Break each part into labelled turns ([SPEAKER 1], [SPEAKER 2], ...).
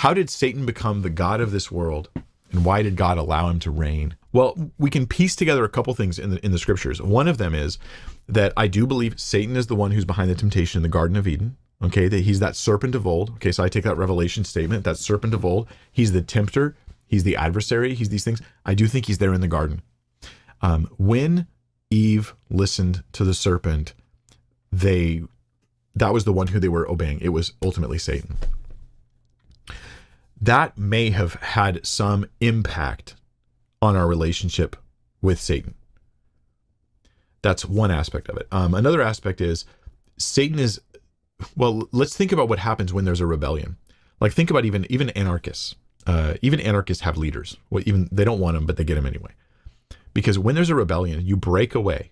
[SPEAKER 1] How did Satan become the god of this world? And why did God allow him to reign? Well, we can piece together a couple things in the scriptures. One of them is that I do believe Satan is the one who's behind the temptation in the Garden of Eden. Okay, that he's that serpent of old. Okay, so I take that Revelation statement, that serpent of old. He's the tempter. He's the adversary. He's these things. I do think he's there in the garden. When Eve listened to the serpent, that was the one who they were obeying. It was ultimately Satan. That may have had some impact on our relationship with Satan. That's one aspect of it. Another aspect is Satan is, well, let's think about what happens when there's a rebellion. Like think about even anarchists. Even anarchists have leaders. Well, even they don't want them, but they get them anyway. Because when there's a rebellion, you break away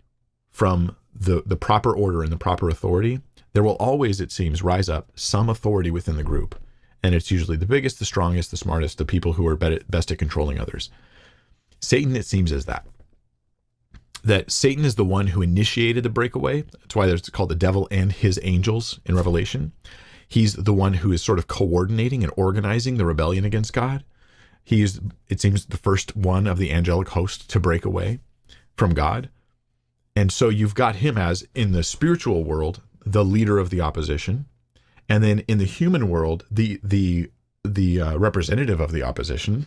[SPEAKER 1] from the proper order and the proper authority. There will always, it seems, rise up some authority within the group. And it's usually the biggest, the strongest, the smartest, the people who are best at controlling others. Satan, it seems, is that Satan is the one who initiated the breakaway. That's why it's called the devil and his angels in Revelation. He's the one who is sort of coordinating and organizing the rebellion against God. He is, it seems, the first one of the angelic host to break away from God. And so you've got him as, in the spiritual world, the leader of the opposition. And then in the human world, the representative of the opposition.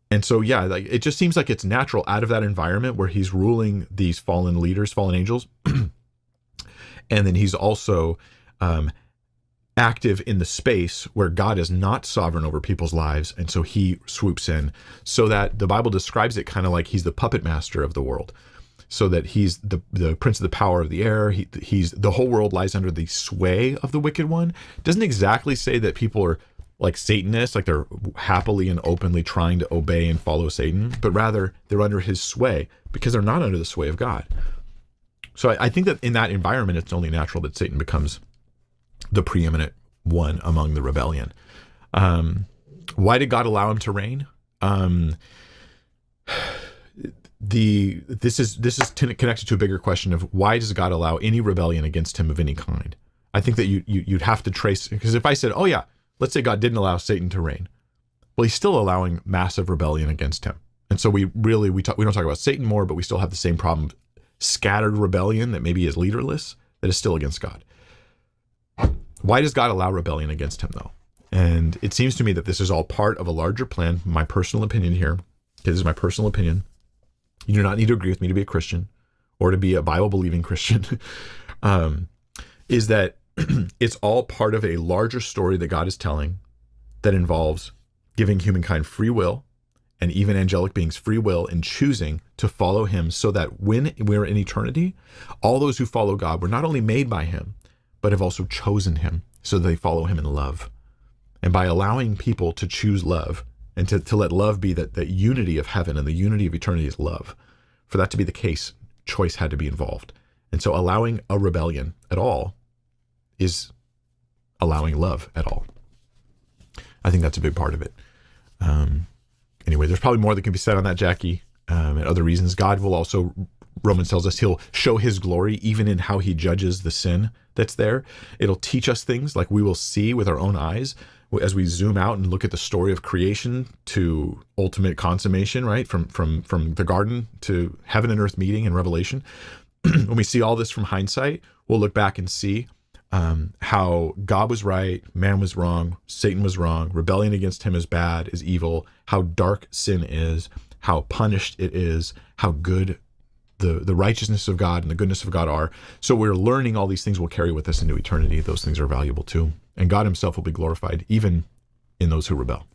[SPEAKER 1] And so, yeah, like it just seems like it's natural out of that environment where he's ruling these fallen leaders, fallen angels. And then he's also active in the space where God is not sovereign over people's lives. And so he swoops in, so that the Bible describes it kind of like he's the puppet master of the world. So that he's the prince of the power of the air. He's the whole world lies under the sway of the wicked one. It doesn't exactly say that people are like Satanists, like they're happily and openly trying to obey and follow Satan, but rather they're under his sway because they're not under the sway of God. So I think that in that environment, it's only natural that Satan becomes the preeminent one among the rebellion. Why did God allow him to reign? This is connected to a bigger question of why does God allow any rebellion against him of any kind? I think that you'd have to trace, because if I said, oh yeah, let's say God didn't allow Satan to reign, well, he's still allowing massive rebellion against him. And so we don't talk about Satan more, but we still have the same problem, scattered rebellion that maybe is leaderless, that is still against God. Why does God allow rebellion against him though? And it seems to me that this is all part of a larger plan. My personal opinion here, this is my personal opinion. You do not need to agree with me to be a Christian or to be a Bible-believing Christian, is that it's all part of a larger story that God is telling that involves giving humankind free will and even angelic beings free will in choosing to follow him, so that when we're in eternity, all those who follow God were not only made by him, but have also chosen him so that they follow him in love. And by allowing people to choose love, and to let love be that unity of heaven and the unity of eternity is love. For that to be the case, choice had to be involved. And so allowing a rebellion at all is allowing love at all. I think that's a big part of it. Anyway, there's probably more that can be said on that, Jackie, and other reasons. God will also, Romans tells us, he'll show his glory even in how he judges the sin that's there. It'll teach us things like we will see with our own eyes as we zoom out and look at the story of creation to ultimate consummation, right? From the garden to heaven and earth meeting in Revelation. When we see all this from hindsight, we'll look back and see how God was right, man was wrong, Satan was wrong, rebellion against him is bad, is evil, how dark sin is, how punished it is, how good the righteousness of God and the goodness of God are. So we're learning all these things will carry with us into eternity. Those things are valuable too. And God himself will be glorified even in those who rebel.